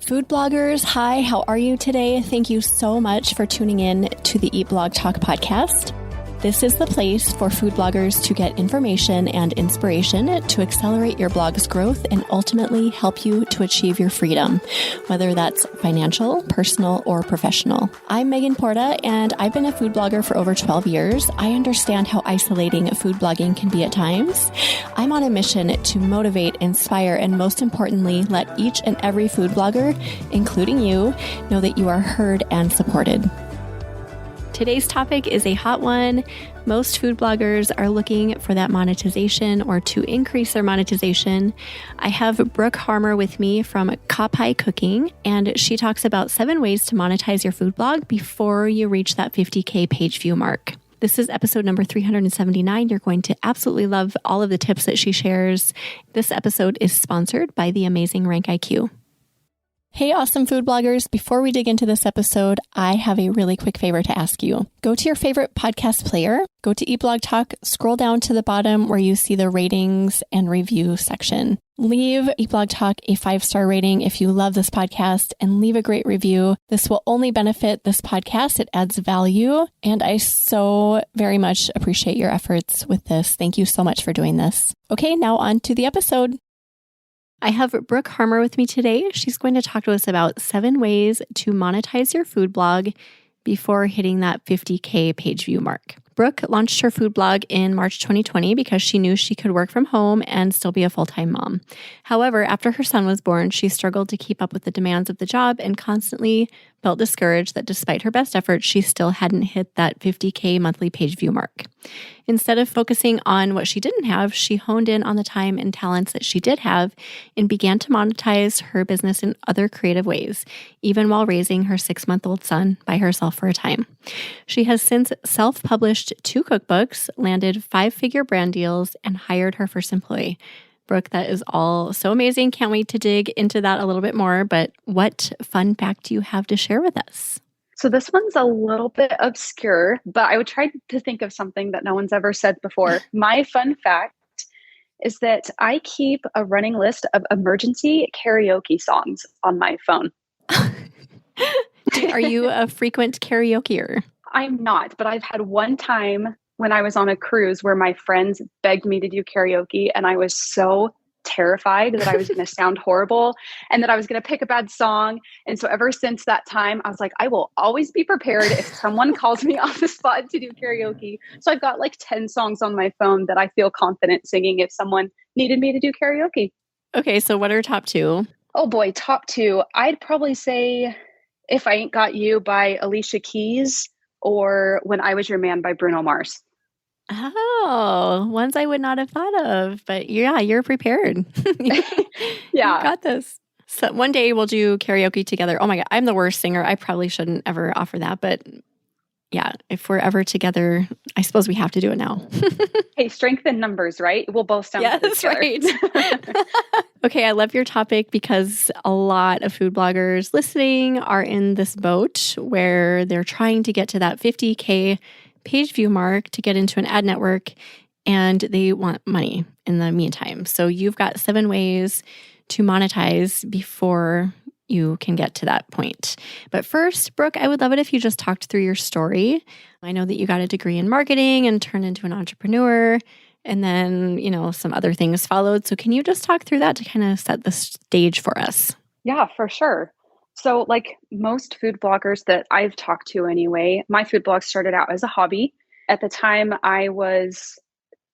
Food bloggers, hi, how are you today? Thank you so much for tuning in to the Eat Blog Talk podcast. This is the place for food bloggers to get information and inspiration to accelerate your blog's growth and ultimately help you to achieve your freedom, whether that's financial, personal, or professional. I'm Megan Porta, and I've been a food blogger for over 12 years. I understand how isolating food blogging can be at times. I'm on a mission to motivate, inspire, and most importantly, let each and every food blogger, including you, know that you are heard and supported. Today's topic is a hot one. Most food bloggers are looking for that monetization or to increase their monetization. I have Brooke Harmer with me from Pageviews Cooking, and she talks about 7 ways to monetize your food blog before you reach that 50K page view mark. This is episode number 379. You're going to absolutely love all of the tips that she shares. This episode is sponsored by the amazing Rank IQ. Hey, awesome food bloggers. Before we dig into this episode, I have a really quick favor to ask you. Go to your favorite podcast player, go to Eat Blog Talk, scroll down to the bottom where you see the ratings and review section. Leave Eat Blog Talk a 5-star rating if you love this podcast and leave a great review. This will only benefit this podcast. It adds value, and I so very much appreciate your efforts with this. Thank you so much for doing this. Okay, now on to the episode. I have Brooke Harmer with me today. She's going to talk to us about 7 ways to monetize your food blog before hitting that 50K page view mark. Brooke launched her food blog in March 2020 because she knew she could work from home and still be a full-time mom. However, after her son was born, she struggled to keep up with the demands of the job and constantly felt discouraged that despite her best efforts, she still hadn't hit that 50K monthly page view mark. Instead of focusing on what she didn't have, she honed in on the time and talents that she did have and began to monetize her business in other creative ways, even while raising her 6-month-old son by herself for a time. She has since self-published 2 cookbooks, landed 5-figure brand deals, and hired her first employee. Brooke, that is all so amazing. Can't wait to dig into that a little bit more. But what fun fact do you have to share with us? So this one's a little bit obscure, but I would try to think of something that no one's ever said before. My fun fact is that I keep a running list of emergency karaoke songs on my phone. Are you a frequent karaokeer? I'm not, but I've had one time when I was on a cruise where my friends begged me to do karaoke, and I was so terrified that I was going to sound horrible and that I was going to pick a bad song. And so ever since that time, I was like, I will always be prepared if someone calls me on the spot to do karaoke. So I've got like 10 songs on my phone that I feel confident singing if someone needed me to do karaoke. Okay, so what are top 2? Oh boy, top 2. I'd probably say If I Ain't Got You by Alicia Keys or When I Was Your Man by Bruno Mars. Oh, ones I would not have thought of, but yeah, you're prepared. Yeah. You got this. So one day we'll do karaoke together. Oh my God, I'm the worst singer. I probably shouldn't ever offer that, but yeah, if we're ever together, I suppose we have to do it now. Hey, strength in numbers, right? We'll both sound good together. Right. Okay, I love your topic because a lot of food bloggers listening are in this boat where they're trying to get to that 50K page view mark to get into an ad network, and they want money in the meantime. So you've got 7 ways to monetize before you can get to that point. But first, Brooke, I would love it if you just talked through your story. I know that you got a degree in marketing and turned into an entrepreneur, and then, some other things followed. So can you just talk through that to kind of set the stage for us? Yeah, for sure. So like most food bloggers that I've talked to anyway, my food blog started out as a hobby. At the time, I was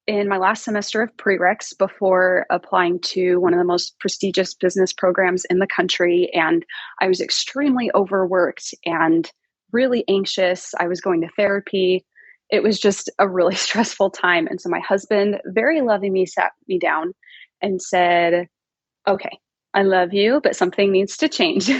in my last semester of prereqs before applying to one of the most prestigious business programs in the country. And I was extremely overworked and really anxious. I was going to therapy. It was just a really stressful time. And so my husband, very lovingly, sat me down and said, okay, I love you, but something needs to change.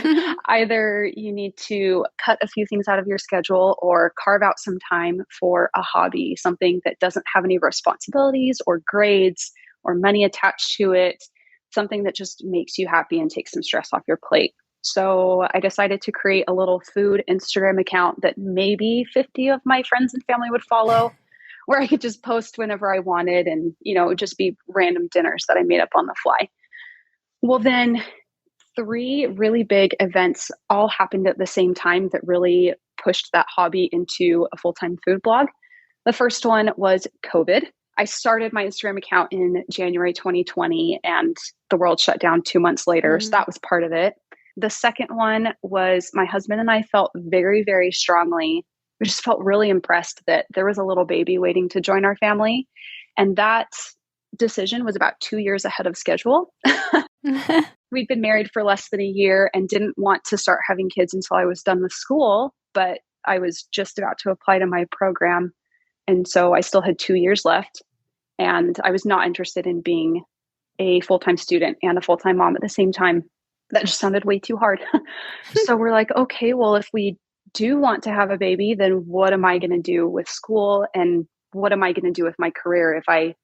Either you need to cut a few things out of your schedule or carve out some time for a hobby, something that doesn't have any responsibilities or grades or money attached to it, something that just makes you happy and takes some stress off your plate. So I decided to create a little food Instagram account that maybe 50 of my friends and family would follow, where I could just post whenever I wanted and, it would just be random dinners that I made up on the fly. Well, then three really big events all happened at the same time that really pushed that hobby into a full-time food blog. The first one was COVID. I started my Instagram account in January 2020 and the world shut down 2 months later. So that was part of it. The second one was my husband and I felt very, very strongly. We just felt really impressed that there was a little baby waiting to join our family. And that decision was about 2 years ahead of schedule. We'd been married for less than a year and didn't want to start having kids until I was done with school, but I was just about to apply to my program. And so I still had 2 years left, and I was not interested in being a full-time student and a full-time mom at the same time. That just sounded way too hard. So we're like, okay, well, if we do want to have a baby, then what am I going to do with school? And what am I going to do with my career if I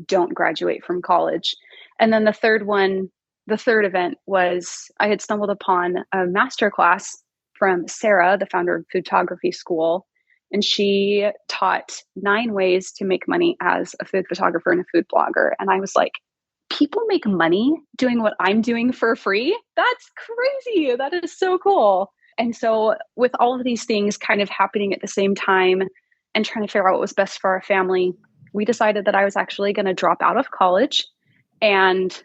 don't graduate from college? And then the third event was I had stumbled upon a masterclass from Sarah, the founder of Photography School. And she taught 9 ways to make money as a food photographer and a food blogger. And I was like, people make money doing what I'm doing for free? That's crazy. That is so cool. And so with all of these things kind of happening at the same time and trying to figure out what was best for our family, we decided that I was actually going to drop out of college and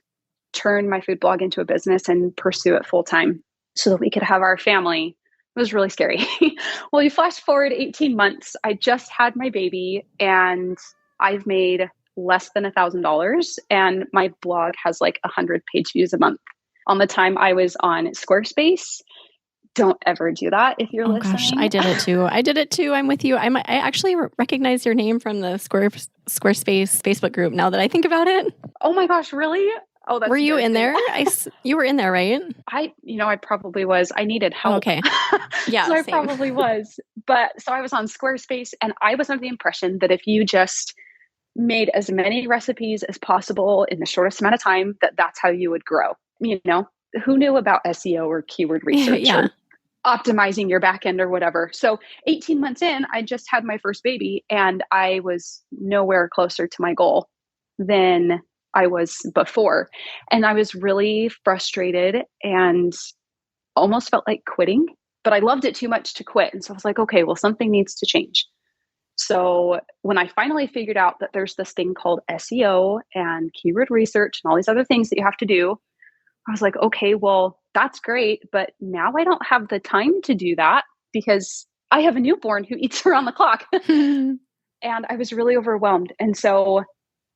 turn my food blog into a business and pursue it full time so that we could have our family. It was really scary. Well, you flash forward 18 months. I just had my baby and I've made less than $1,000 and my blog has like 100 page views a month. On the time I was on Squarespace. Don't ever do that if you're listening. Gosh, I did it too. I'm with you. I actually recognize your name from the Squarespace Facebook group now that I think about it. Oh my gosh, really? Oh, that's Were you in there? You were in there, right? I probably was. I needed help. Okay. Yeah. So I probably was. But so I was on Squarespace and I was under the impression that if you just made as many recipes as possible in the shortest amount of time, that's how you would grow. You know, who knew about SEO or keyword research or optimizing your back end or whatever. So 18 months in, I just had my first baby and I was nowhere closer to my goal than I was before. And I was really frustrated and almost felt like quitting, but I loved it too much to quit. And so I was like, okay, well, something needs to change. So when I finally figured out that there's this thing called SEO and keyword research and all these other things that you have to do, I was like, okay, well, that's great. But now I don't have the time to do that because I have a newborn who eats around the clock. And I was really overwhelmed. And so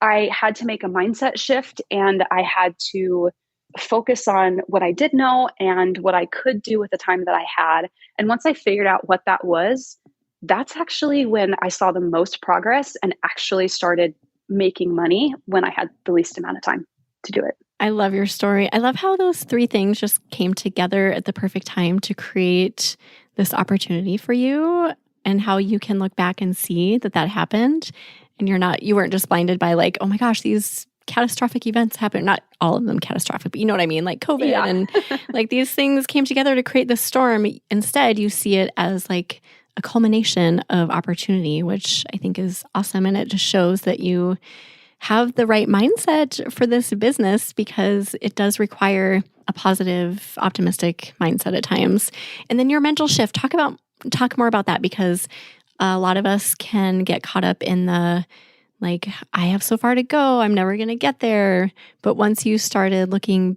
I had to make a mindset shift and I had to focus on what I did know and what I could do with the time that I had. And once I figured out what that was, that's actually when I saw the most progress and actually started making money when I had the least amount of time to do it. I love your story. I love how those 3 things just came together at the perfect time to create this opportunity for you and how you can look back and see that happened. And you weren't just blinded by like, oh my gosh, these catastrophic events happen. Not all of them catastrophic, but you know what I mean? Like COVID and like these things came together to create this storm. Instead, you see it as like a culmination of opportunity, which I think is awesome. And it just shows that you have the right mindset for this business because it does require a positive, optimistic mindset at times. And then your mental shift, talk more about that because a lot of us can get caught up in the like, I have so far to go, I'm never going to get there. But once you started looking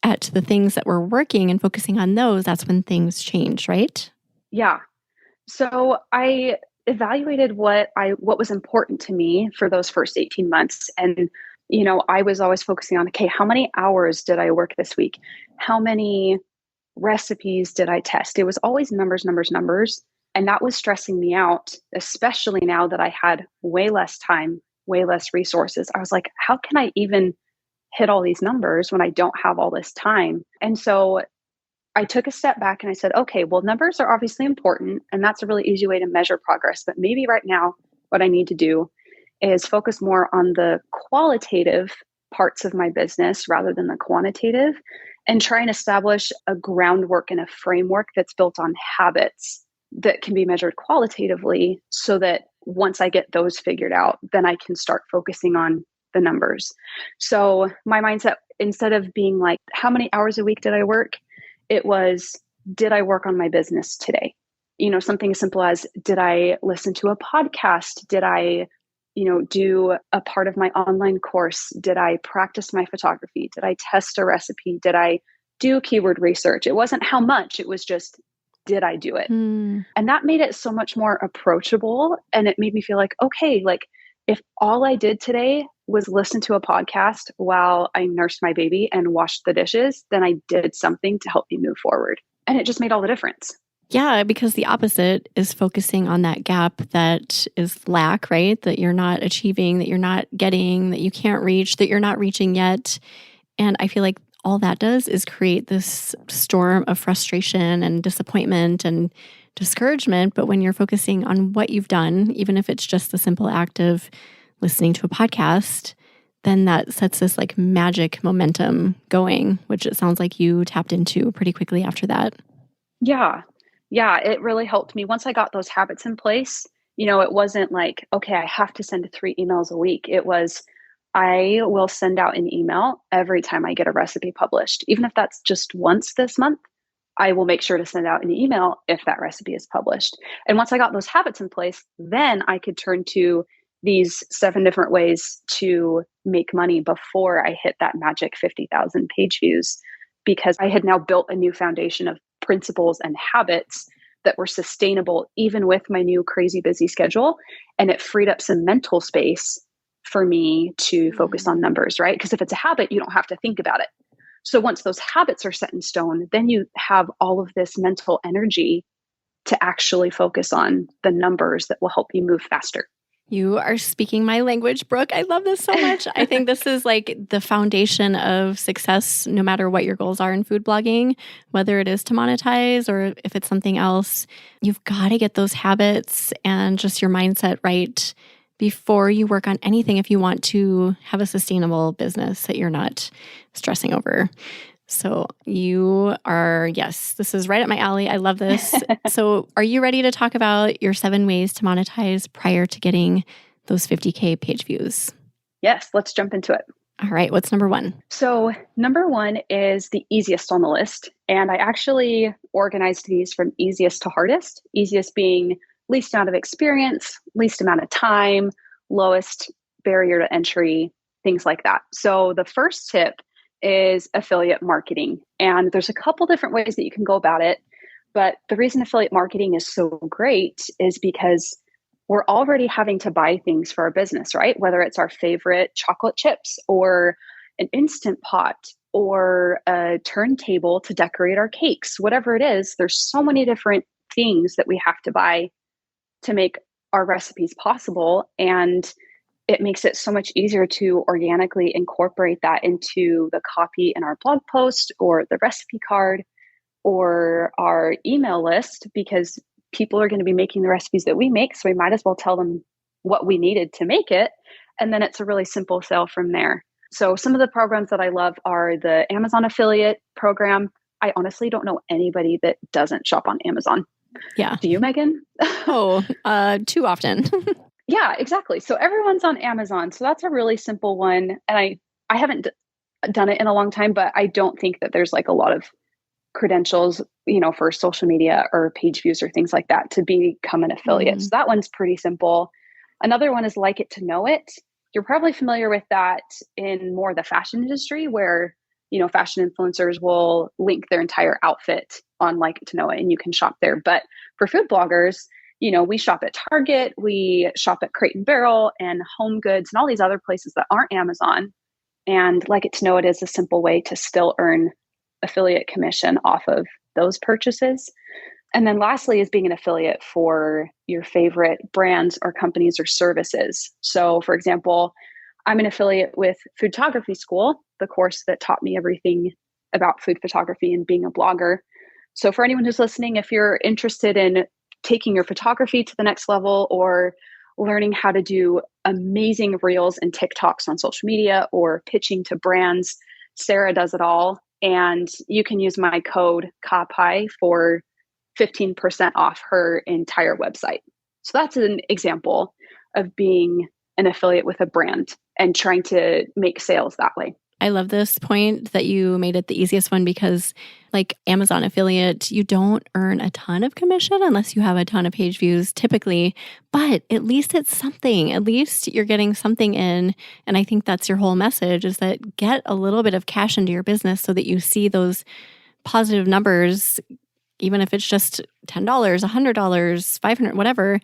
at the things that were working and focusing on those, that's when things change, right? Yeah. So I evaluated what was important to me for those first 18 months. And, I was always focusing on, okay, how many hours did I work this week? How many recipes did I test? It was always numbers. And that was stressing me out, especially now that I had way less time, way less resources. I was like, how can I even hit all these numbers when I don't have all this time? And so I took a step back and I said, okay, well, numbers are obviously important and that's a really easy way to measure progress. But maybe right now, what I need to do is focus more on the qualitative parts of my business rather than the quantitative and try and establish a groundwork and a framework that's built on habits that can be measured qualitatively so that once I get those figured out, then I can start focusing on the numbers. So my mindset instead of being like, how many hours a week did I work? It was, did I work on my business today? Something as simple as, did I listen to a podcast? Did I, do a part of my online course? Did I practice my photography? Did I test a recipe? Did I do keyword research? It wasn't how much, it was just, did I do it? And that made it so much more approachable. And it made me feel like, okay, like if all I did today was listen to a podcast while I nursed my baby and washed the dishes, then I did something to help me move forward. And it just made all the difference. Yeah, because the opposite is focusing on that gap that is lack, right? That you're not achieving, that you're not getting, that you can't reach, that you're not reaching yet. And I feel like all that does is create this storm of frustration and disappointment and discouragement. But when you're focusing on what you've done, even if it's just the simple act of listening to a podcast, then that sets this like magic momentum going, which it sounds like you tapped into pretty quickly after that. Yeah. Yeah, it really helped me. Once I got those habits in place, it wasn't like, okay, I have to send 3 emails a week. It was, I will send out an email every time I get a recipe published. Even if that's just once this month, I will make sure to send out an email if that recipe is published. And once I got those habits in place, then I could turn to these 7 different ways to make money before I hit that magic 50,000 page views, because I had now built a new foundation of principles and habits that were sustainable even with my new crazy busy schedule. And it freed up some mental space for me to focus on numbers, right? Because if it's a habit, you don't have to think about it. So once those habits are set in stone, then you have all of this mental energy to actually focus on the numbers that will help you move faster. You are speaking my language, Brooke. I love this so much. I think this is like the foundation of success, no matter what your goals are in food blogging, whether it is to monetize or if it's something else. You've got to get those habits and just your mindset right before you work on anything if you want to have a sustainable business that you're not stressing over. So you are, yes, this is right up my alley. I love this. So are you ready to talk about your 7 ways to monetize prior to getting those 50K page views? Yes, let's jump into it. All right. What's number 1? So number 1 is the easiest on the list. And I actually organized these from easiest to hardest, easiest being least amount of experience, least amount of time, lowest barrier to entry, things like that. So the first tip is affiliate marketing. And there's a couple different ways that you can go about it. But the reason affiliate marketing is so great is because we're already having to buy things for our business, right? Whether it's our favorite chocolate chips or an Instant Pot or a turntable to decorate our cakes, whatever it is, there's so many different things that we have to buy to make our recipes possible. And it makes it so much easier to organically incorporate that into the copy in our blog post or the recipe card or our email list, because people are going to be making the recipes that we make. So we might as well tell them what we needed to make it. And then it's a really simple sale from there. So some of the programs that I love are the Amazon affiliate program. I honestly don't know anybody that doesn't shop on Amazon. Yeah. Do you, Megan? Too often. Yeah, exactly. So everyone's on Amazon. So that's a really simple one. And I haven't done it in a long time, but I don't think that there's like a lot of credentials, for social media or page views or things like that to become an affiliate. So that one's pretty simple. Another one is Like It to Know It. You're probably familiar with that in more the fashion industry where, fashion influencers will link their entire outfit on Like It to Know It and you can shop there. But for food bloggers, we shop at Target, we shop at Crate and Barrel and Home Goods and all these other places that aren't Amazon. And Like It to Know It is a simple way to still earn affiliate commission off of those purchases. And then lastly is being an affiliate for your favorite brands or companies or services. So for example, I'm an affiliate with Foodtography School, the course that taught me everything about food photography and being a blogger. So for anyone who's listening, if you're interested in taking your photography to the next level or learning how to do amazing reels and TikToks on social media or pitching to brands, Sarah does it all. And you can use my code KAPAI for 15% off her entire website. So that's an example of being an affiliate with a brand and trying to make sales that way. I love this point that you made it the easiest one because like Amazon affiliate, you don't earn a ton of commission unless you have a ton of page views typically, but at least it's something. At least you're getting something in. And I think that's your whole message is that get a little bit of cash into your business so that you see those positive numbers, even if it's just $10, $100, $500, whatever.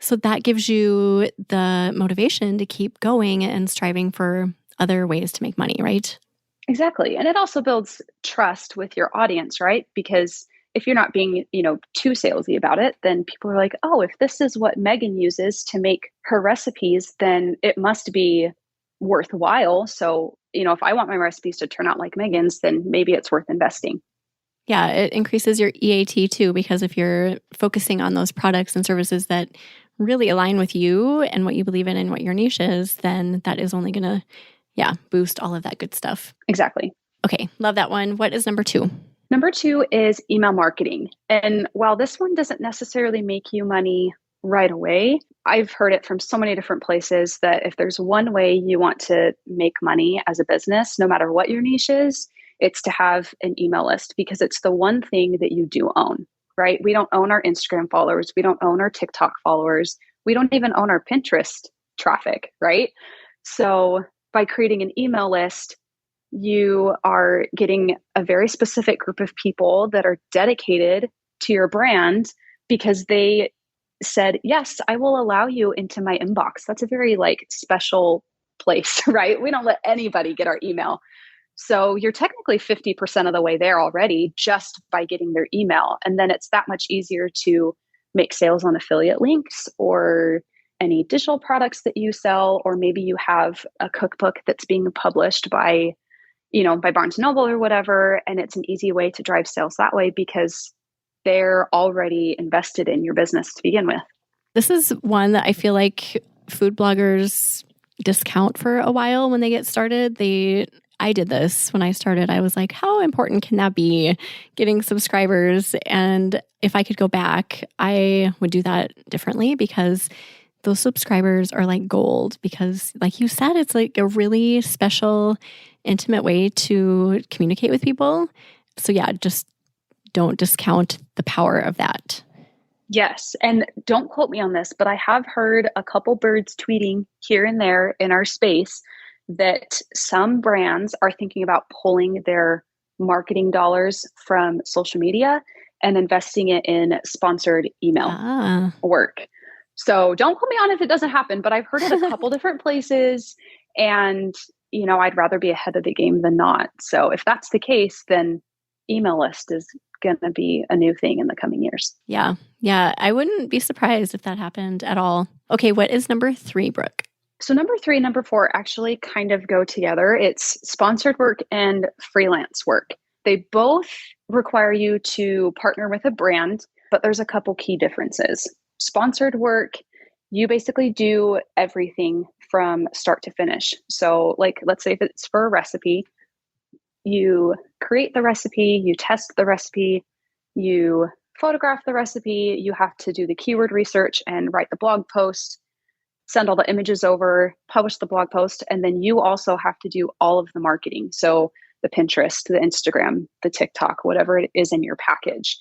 So that gives you the motivation to keep going and striving for other ways to make money, right? Exactly. And it also builds trust with your audience, right? Because if you're not being, too salesy about it, then people are like, oh, if this is what Megan uses to make her recipes, then it must be worthwhile. So, if I want my recipes to turn out like Megan's, then maybe it's worth investing. Yeah, it increases your EAT too, because if you're focusing on those products and services that really align with you and what you believe in and what your niche is, then that is only going to, boost all of that good stuff. Exactly. Okay, love that one. What is number 2? Number 2 is email marketing. And while this one doesn't necessarily make you money right away, I've heard it from so many different places that if there's one way you want to make money as a business, no matter what your niche is, it's to have an email list because it's the one thing that you do own, right? We don't own our Instagram followers. We don't own our TikTok followers. We don't even own our Pinterest traffic, right? So by creating an email list, you are getting a very specific group of people that are dedicated to your brand because they said, yes, I will allow you into my inbox. That's a very special place, right? We don't let anybody get our email. So you're technically 50% of the way there already just by getting their email. And then it's that much easier to make sales on affiliate links or any digital products that you sell, or maybe you have a cookbook that's being published by Barnes & Noble or whatever. And it's an easy way to drive sales that way because they're already invested in your business to begin with. This is one that I feel like food bloggers discount for a while when they get started. I did this when I started. I was like, how important can that be, getting subscribers? And if I could go back, I would do that differently because those subscribers are like gold because like you said, it's like a really special, intimate way to communicate with people. So yeah, just don't discount the power of that. Yes. And don't quote me on this, but I have heard a couple birds tweeting here and there in our space that some brands are thinking about pulling their marketing dollars from social media and investing it in sponsored email work. So don't quote me on if it doesn't happen, but I've heard it a couple different places and, I'd rather be ahead of the game than not. So if that's the case, then email list is going to be a new thing in the coming years. Yeah. Yeah. I wouldn't be surprised if that happened at all. Okay. What is number 3, Brooke? So number 3 and number 4 actually kind of go together. It's sponsored work and freelance work. They both require you to partner with a brand, but there's a couple key differences. Sponsored work, you basically do everything from start to finish. So let's say if it's for a recipe, you create the recipe, you test the recipe, you photograph the recipe, you have to do the keyword research and write the blog post, send all the images over, publish the blog post, and then you also have to do all of the marketing. So the Pinterest, the Instagram, the TikTok, whatever it is in your package.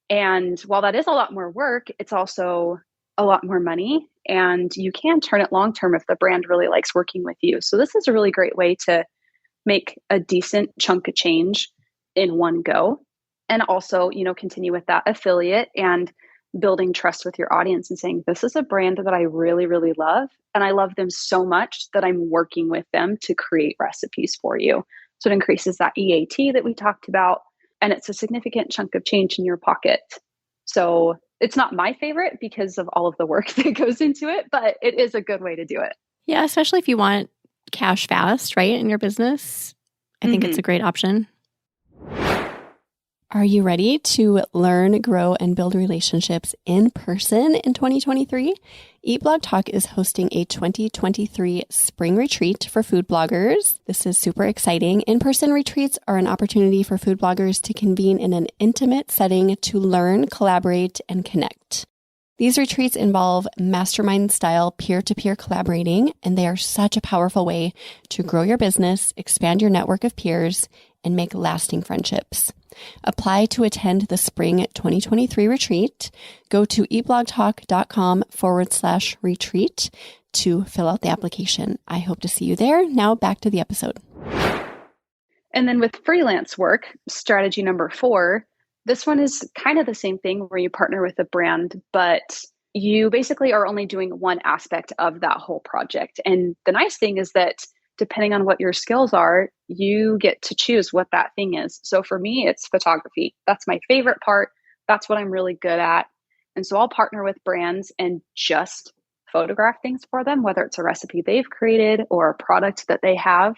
And while that is a lot more work, it's also a lot more money, and you can turn it long-term if the brand really likes working with you. So this is a really great way to make a decent chunk of change in one go. And also, continue with that affiliate and building trust with your audience and saying, this is a brand that I really, really love. And I love them so much that I'm working with them to create recipes for you. So it increases that EAT that we talked about. And it's a significant chunk of change in your pocket. So it's not my favorite because of all of the work that goes into it, but it is a good way to do it. Yeah, especially if you want cash fast, right, in your business. I think it's a great option. Are you ready to learn, grow, and build relationships in person in 2023? Eat Blog Talk is hosting a 2023 spring retreat for food bloggers. This is super exciting. In-person retreats are an opportunity for food bloggers to convene in an intimate setting to learn, collaborate, and connect. These retreats involve mastermind-style peer-to-peer collaborating, and they are such a powerful way to grow your business, expand your network of peers, and make lasting friendships. Apply to attend the spring 2023 retreat. Go to eatblogtalk.com/retreat to fill out the application. I hope to see you there. Now back to the episode. And then with freelance work, strategy number 4, this one is kind of the same thing where you partner with a brand, but you basically are only doing one aspect of that whole project. And the nice thing is that depending on what your skills are, you get to choose what that thing is. So for me, it's photography. That's my favorite part. That's what I'm really good at. And so I'll partner with brands and just photograph things for them, whether it's a recipe they've created or a product that they have.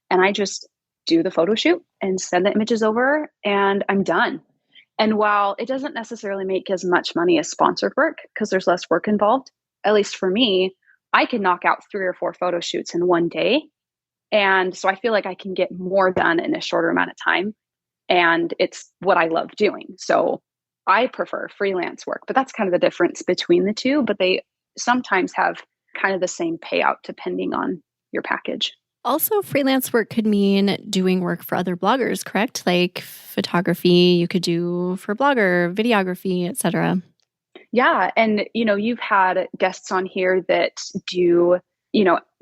And I just do the photo shoot and send the images over and I'm done. And while it doesn't necessarily make as much money as sponsored work because there's less work involved, at least for me, I can knock out 3 or 4 photo shoots in one day. And so I feel like I can get more done in a shorter amount of time. And it's what I love doing. So I prefer freelance work, but that's kind of the difference between the two. But they sometimes have kind of the same payout depending on your package. Also, freelance work could mean doing work for other bloggers, correct? Like photography you could do for Blogger, videography, etc. Yeah. And, you've had guests on here that do,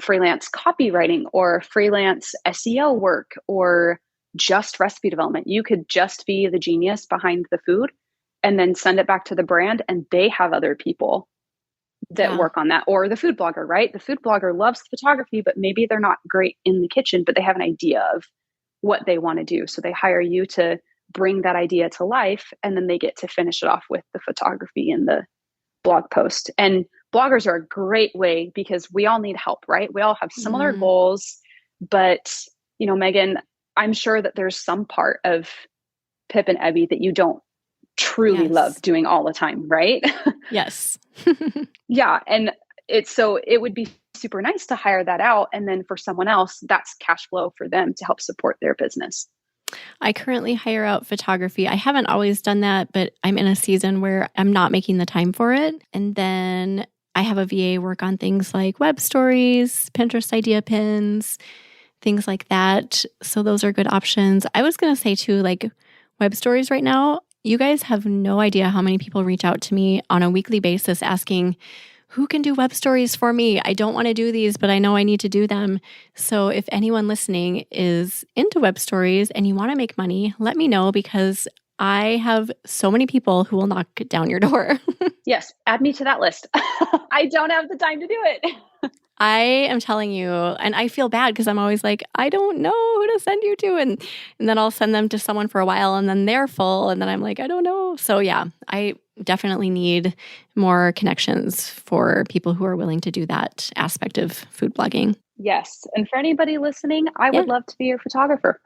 freelance copywriting or freelance SEO work or just recipe development. You could just be the genius behind the food and then send it back to the brand and they have other people that work on that, or the food blogger, right? The food blogger loves photography, but maybe they're not great in the kitchen, but they have an idea of what they want to do. So they hire you to bring that idea to life, and then they get to finish it off with the photography and the blog post. And bloggers are a great way because we all need help, right? We all have similar goals, but Megan, I'm sure that there's some part of Pip and Ebby that you don't truly love doing all the time, right? Yes. Yeah. And it would be super nice to hire that out. And then for someone else, that's cash flow for them to help support their business. I currently hire out photography. I haven't always done that, but I'm in a season where I'm not making the time for it. And then I have a VA work on things like web stories, Pinterest idea pins, things like that. So those are good options. I was going to say too, like web stories right now, you guys have no idea how many people reach out to me on a weekly basis asking, who can do web stories for me? I don't want to do these, but I know I need to do them. So if anyone listening is into web stories and you want to make money, let me know because I have so many people who will knock down your door. Yes, add me to that list. I don't have the time to do it. I am telling you, and I feel bad because I'm always like, I don't know who to send you to. And then I'll send them to someone for a while and then they're full. And then I'm like, I don't know. So yeah, I definitely need more connections for people who are willing to do that aspect of food blogging. Yes. And for anybody listening, I would love to be your photographer.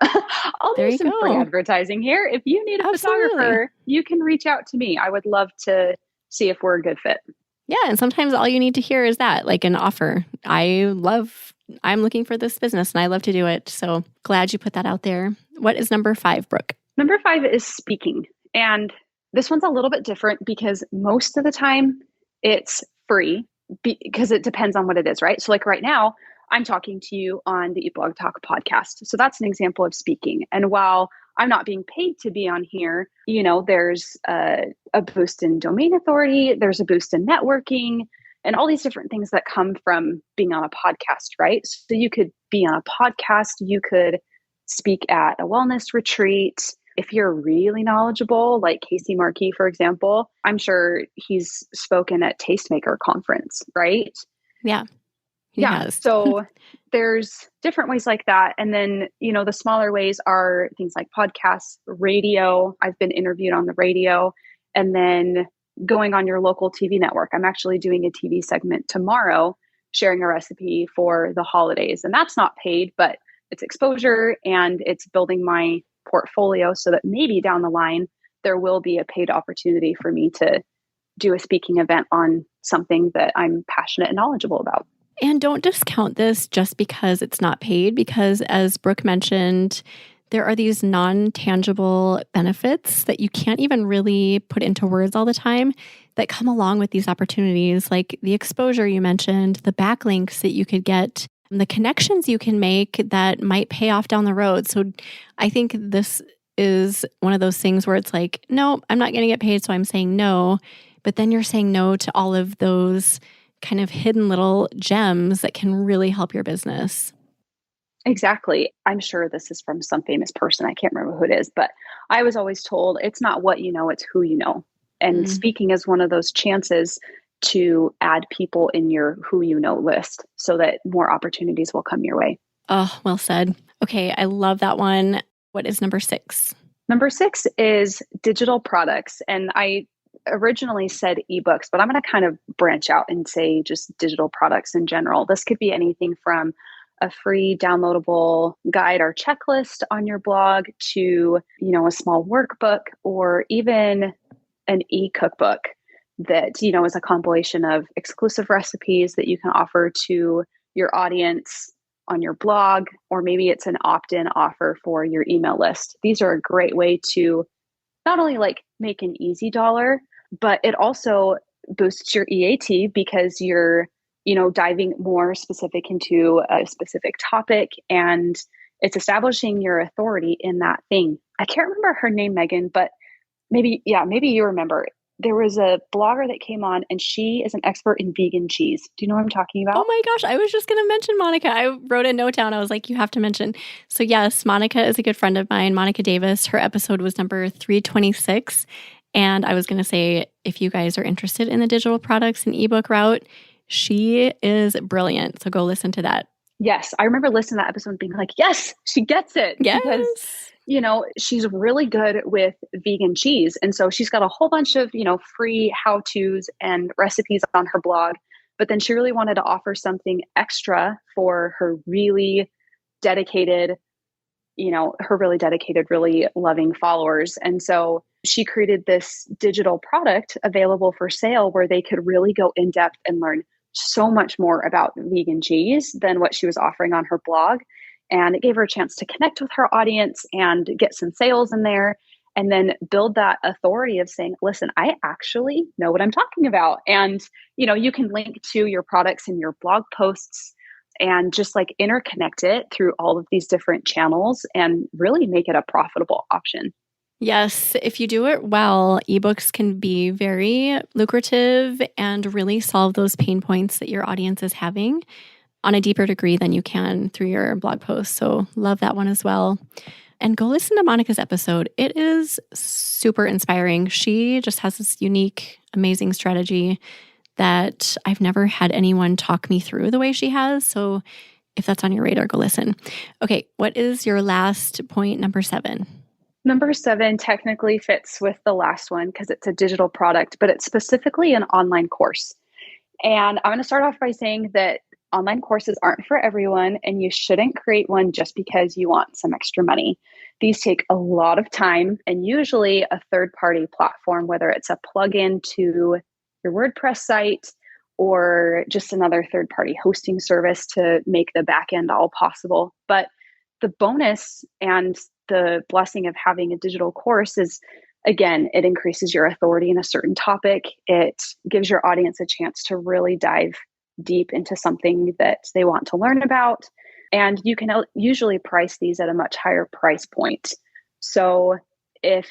I'll do some free advertising here. If you need a photographer, you can reach out to me. I would love to see if we're a good fit. Yeah. And sometimes all you need to hear is that, like an offer. I'm looking for this business and I love to do it. So glad you put that out there. What is number 5, Brooke? Number 5 is speaking. And this one's a little bit different because most of the time it's free because it depends on what it is, right? So like right now, I'm talking to you on the Eat Blog Talk podcast. So that's an example of speaking. And while I'm not being paid to be on here, there's a boost in domain authority, there's a boost in networking, and all these different things that come from being on a podcast, right? So you could be on a podcast, you could speak at a wellness retreat. If you're really knowledgeable, like Casey Markey, for example, I'm sure he's spoken at Tastemaker conference, right? Yeah. Yeah. So there's different ways like that. And then, the smaller ways are things like podcasts, radio. I've been interviewed on the radio, and then going on your local TV network. I'm actually doing a TV segment tomorrow, sharing a recipe for the holidays. And that's not paid, but it's exposure and it's building my portfolio so that maybe down the line, there will be a paid opportunity for me to do a speaking event on something that I'm passionate and knowledgeable about. And don't discount this just because it's not paid, because as Brooke mentioned, there are these non-tangible benefits that you can't even really put into words all the time that come along with these opportunities, like the exposure you mentioned, the backlinks that you could get, and the connections you can make that might pay off down the road. So I think this is one of those things where it's like, no, I'm not going to get paid, so I'm saying no. But then you're saying no to all of those kind of hidden little gems that can really help your business. Exactly. I'm sure this is from some famous person. I can't remember who it is, but I was always told it's not what you know, it's who you know. And Mm. speaking is one of those chances to add people in your who you know list so that more opportunities will come your way. Oh, well said. Okay, I love that one. What is number 6? Number 6 is digital products. And I originally said ebooks, but I'm going to kind of branch out and say just digital products in general. This could be anything from a free downloadable guide or checklist on your blog to, a small workbook or even an e-cookbook that, is a compilation of exclusive recipes that you can offer to your audience on your blog, or maybe it's an opt-in offer for your email list. These are a great way to not only like make an easy dollar, but it also boosts your EAT because you're, diving more specific into a specific topic and it's establishing your authority in that thing. I can't remember her name, Megan, but maybe you remember. There was a blogger that came on and she is an expert in vegan cheese. Do you know what I'm talking about? Oh my gosh, I was just going to mention Monica. I wrote a note down. I was like, you have to mention. So yes, Monica is a good friend of mine, Monica Davis. Her episode was number 326. And I was going to say, if you guys are interested in the digital products and ebook route, she is brilliant. So go listen to that. Yes, I remember listening to that episode and being like, yes, she gets it. Yes. Because, she's really good with vegan cheese. And so she's got a whole bunch of, free how-tos and recipes on her blog. But then she really wanted to offer something extra for her really dedicated, really loving followers. And so she created this digital product available for sale where they could really go in depth and learn so much more about vegan cheese than what she was offering on her blog. And it gave her a chance to connect with her audience and get some sales in there and then build that authority of saying, listen, I actually know what I'm talking about. And, you can link to your products in your blog posts and just like interconnect it through all of these different channels and really make it a profitable option. Yes, if you do it well, ebooks can be very lucrative and really solve those pain points that your audience is having on a deeper degree than you can through your blog posts. So love that one as well. And go listen to Monica's episode. It is super inspiring. She just has this unique, amazing strategy that I've never had anyone talk me through the way she has. So if that's on your radar, go listen. Okay, what is your last point, number 7? Number 7 technically fits with the last one because it's a digital product, but it's specifically an online course. And I'm going to start off by saying that online courses aren't for everyone, and you shouldn't create one just because you want some extra money. These take a lot of time, and usually a third-party platform, whether it's a plugin to your WordPress site or just another third-party hosting service to make the back end all possible. But the bonus and the blessing of having a digital course is, again, it increases your authority in a certain topic. It gives your audience a chance to really dive deep into something that they want to learn about. And you can usually price these at a much higher price point. So if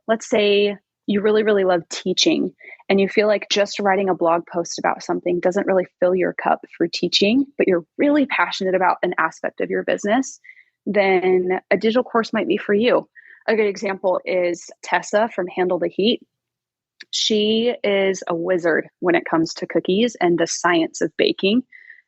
let's say you really, really love teaching and you feel like just writing a blog post about something doesn't really fill your cup for teaching, but you're really passionate about an aspect of your business, then a digital course might be for you. A good example is Tessa from Handle the Heat. She is a wizard when it comes to cookies and the science of baking.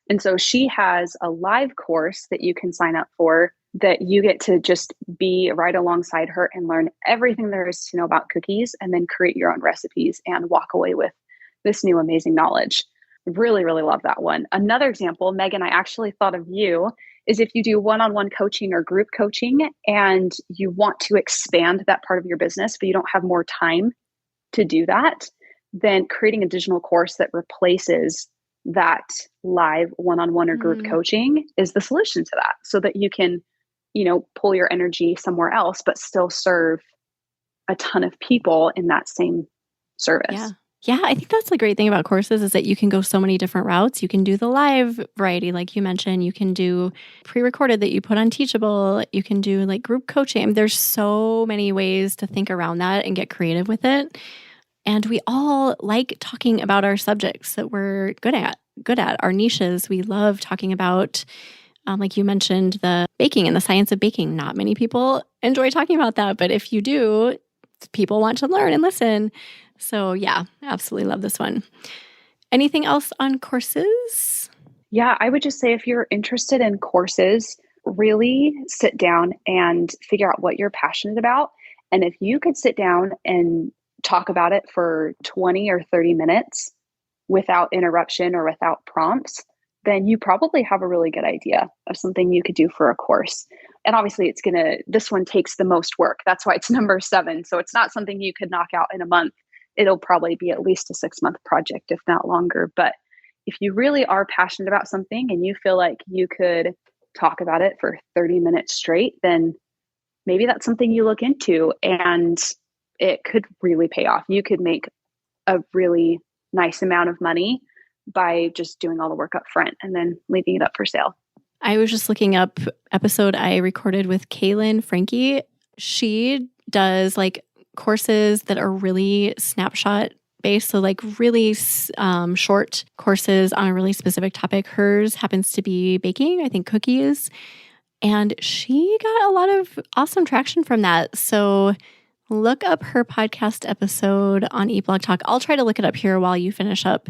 And so she has a live course that you can sign up for that you get to just be right alongside her and learn everything there is to know about cookies and then create your own recipes and walk away with this new amazing knowledge. Really, really love that one. Another example, Megan, I actually thought of you, is if you do one-on-one coaching or group coaching and you want to expand that part of your business, but you don't have more time to do that, then creating a digital course that replaces that live one-on-one or group coaching is the solution to that, so that you can pull your energy somewhere else, but still serve a ton of people in that same service. Yeah. Yeah, I think that's the great thing about courses is that you can go so many different routes. You can do the live variety, like you mentioned. You can do pre-recorded that you put on Teachable. You can do like group coaching. There's so many ways to think around that and get creative with it. And we all like talking about our subjects that we're good at our niches. We love talking about, like you mentioned, the baking and the science of baking. Not many people enjoy talking about that, but if you do, people want to learn and listen. So yeah, absolutely love this one. Anything else on courses? Yeah, I would just say if you're interested in courses, really sit down and figure out what you're passionate about. And if you could sit down and talk about it for 20 or 30 minutes without interruption or without prompts, then you probably have a really good idea of something you could do for a course. And obviously this one takes the most work. That's why it's number 7. So it's not something you could knock out in a month. It'll probably be at least a 6-month project, if not longer. But if you really are passionate about something and you feel like you could talk about it for 30 minutes straight, then maybe that's something you look into and it could really pay off. You could make a really nice amount of money by just doing all the work up front and then leaving it up for sale. I was just looking up episode I recorded with Kaylin Frankie. She does like courses that are really snapshot based. So like really short courses on a really specific topic. Hers happens to be baking, I think cookies. And she got a lot of awesome traction from that. So look up her podcast episode on eBlog Talk. I'll try to look it up here while you finish up,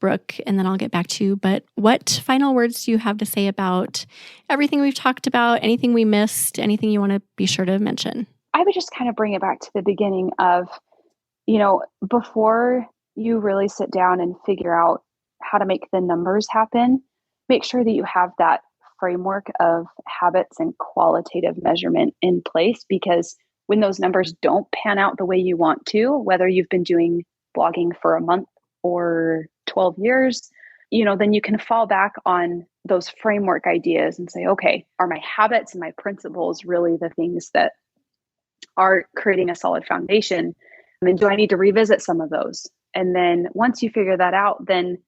Brooke, and then I'll get back to you. But what final words do you have to say about everything we've talked about? Anything we missed? Anything you want to be sure to mention? I would just kind of bring it back to the beginning of, before you really sit down and figure out how to make the numbers happen, make sure that you have that framework of habits and qualitative measurement in place, because when those numbers don't pan out the way you want to, whether you've been doing blogging for a month or 12 years, then you can fall back on those framework ideas and say, okay, are my habits and my principles really the things that are creating a solid foundation? I mean, do I need to revisit some of those? And then once you figure that out, then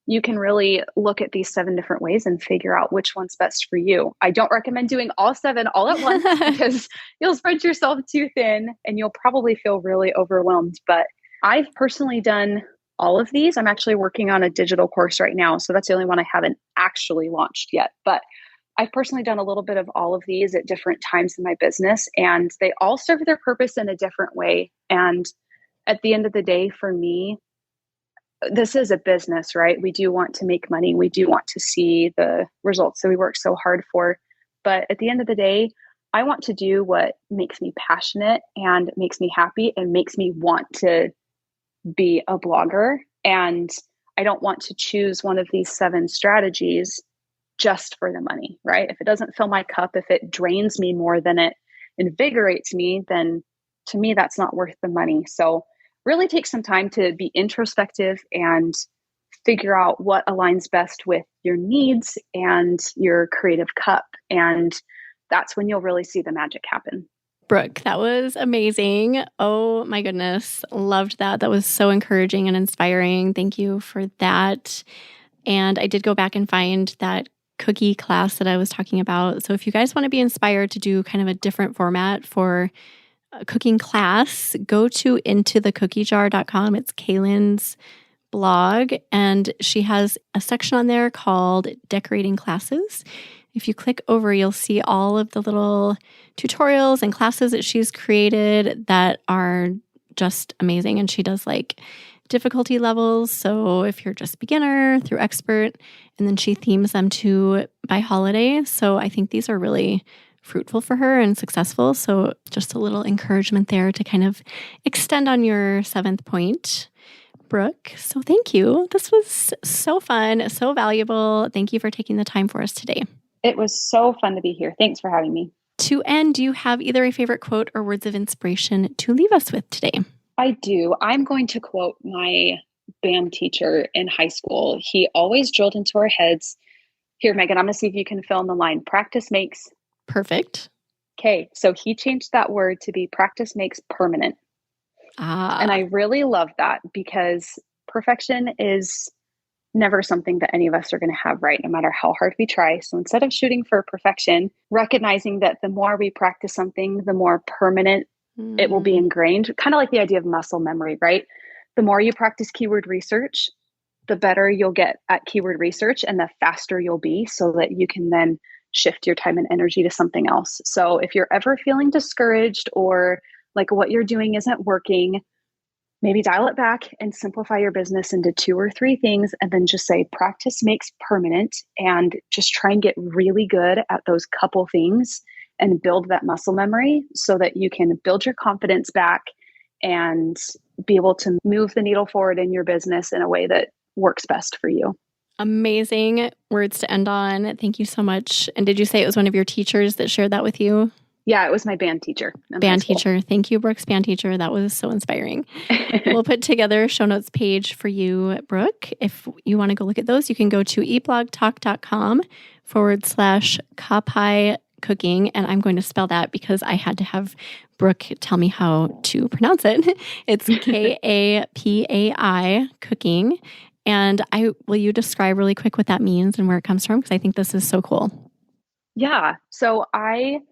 you can really look at these 7 different ways and figure out which one's best for you. I don't recommend doing all 7 all at once because you'll spread yourself too thin and you'll probably feel really overwhelmed. But I've personally done all of these. I'm actually working on a digital course right now. So that's the only one I haven't actually launched yet. But I've personally done a little bit of all of these at different times in my business, and they all serve their purpose in a different way. And at the end of the day, for me, this is a business, right? We do want to make money. We do want to see the results that we work so hard for. But at the end of the day, I want to do what makes me passionate and makes me happy and makes me want to be a blogger. And I don't want to choose one of these 7 strategies just for the money, right? If it doesn't fill my cup, if it drains me more than it invigorates me, then to me, that's not worth the money. So really take some time to be introspective and figure out what aligns best with your needs and your creative cup. And that's when you'll really see the magic happen. Brooke, that was amazing. Oh my goodness. Loved that. That was so encouraging and inspiring. Thank you for that. And I did go back and find that cookie class that I was talking about. So if you guys want to be inspired to do kind of a different format for a cooking class, go to intothecookie.jar.com. It's Kaylin's blog, and she has a section on there called Decorating Classes. If you click over, you'll see all of the little tutorials and classes that she's created that are just amazing. And she does like difficulty levels. So if you're just beginner through expert, and then she themes them to by holiday. So I think these are really fruitful for her and successful. So just a little encouragement there to kind of extend on your 7th point, Brooke. So thank you. This was so fun, so valuable. Thank you for taking the time for us today. It was so fun to be here. Thanks for having me. To end, do you have either a favorite quote or words of inspiration to leave us with today? I do. I'm going to quote my band teacher in high school. He always drilled into our heads. Here, Megan, I'm going to see if you can fill in the line. Practice makes perfect. Okay. So he changed that word to be practice makes permanent. And I really love that because perfection is never something that any of us are going to have right, no matter how hard we try. So instead of shooting for perfection, recognizing that the more we practice something, the more permanent it will be ingrained, kind of like the idea of muscle memory, right? The more you practice keyword research, the better you'll get at keyword research and the faster you'll be so that you can then shift your time and energy to something else. So if you're ever feeling discouraged or like what you're doing isn't working, maybe dial it back and simplify your business into 2 or 3 things and then just say practice makes permanent and just try and get really good at those couple things and build that muscle memory so that you can build your confidence back and be able to move the needle forward in your business in a way that works best for you. Amazing words to end on. Thank you so much. And did you say it was one of your teachers that shared that with you? Yeah, it was my band teacher. Band teacher. Thank you, Brooke's band teacher. That was so inspiring. We'll put together a show notes page for you, Brooke. If you want to go look at those, you can go to eblogtalk.com/Kapai cooking. And I'm going to spell that because I had to have Brooke tell me how to pronounce it. It's Kapai cooking. And will you describe really quick what that means and where it comes from? Because I think this is so cool. Yeah. So I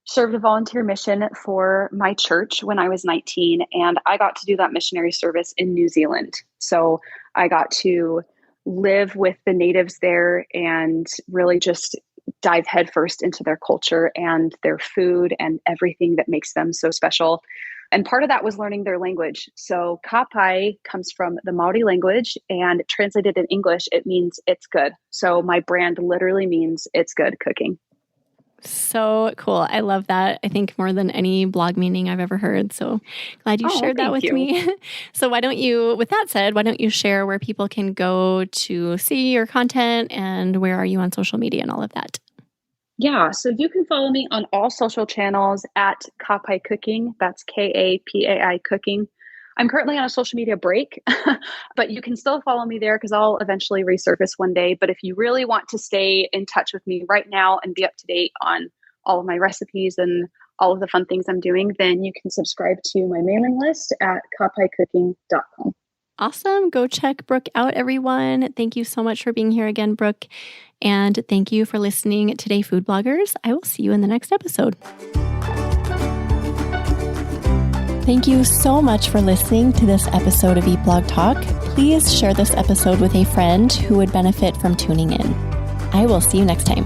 served a volunteer mission for my church when I was 19, and I got to do that missionary service in New Zealand. So I got to live with the natives there and really just dive headfirst into their culture and their food and everything that makes them so special. And part of that was learning their language. So Kapai comes from the Maori language, and translated in English, it means it's good. So my brand literally means it's good cooking. So cool. I love that. I think more than any blog meaning I've ever heard. So glad you shared that with me. So with that said, why don't you share where people can go to see your content and where are you on social media and all of that? Yeah, so you can follow me on all social channels at Kapai Cooking. That's Kapai Cooking. I'm currently on a social media break, but you can still follow me there because I'll eventually resurface one day. But if you really want to stay in touch with me right now and be up to date on all of my recipes and all of the fun things I'm doing, then you can subscribe to my mailing list at kapaicooking.com. Awesome. Go check Brooke out, everyone. Thank you so much for being here again, Brooke. And thank you for listening today, food bloggers. I will see you in the next episode. Thank you so much for listening to this episode of Eat Blog Talk. Please share this episode with a friend who would benefit from tuning in. I will see you next time.